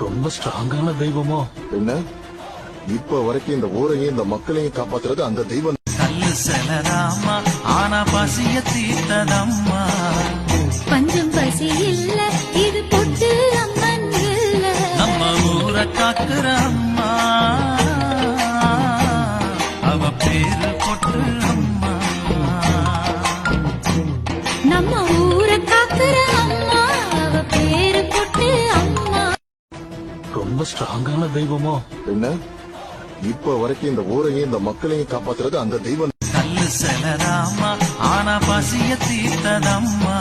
ரொம்ப ஸ்ட்ராங்கான தெய்வமோ? என்ன இப்ப வரைக்கும் இந்த ஊரையும் இந்த மக்களையும் காப்பாத்துறது அந்த தெய்வம். கல்லு செலதாமா ஆனா பசிய தீர்த்ததம்மா. பஞ்சம் பசி இல்ல இது பொட்டு அம்மன் இல்ல. நம்ம ஊரை காக்குற அம்மா அவ பேரு பொட்டு அம்மா. நம்ம ஊரை காக்குற அம்மா அவ பேரு பொட்டு அம்மா. ரொம்ப ஸ்ட்ராங்கான தெய்வமோ? என்ன இப்ப வரைக்கும் இந்த ஊரையும் இந்த மக்களையும் காப்பாத்துறது அந்த தெய்வம். கல்லு செலதாமா ஆனா பசிய தீர்த்ததம்மா.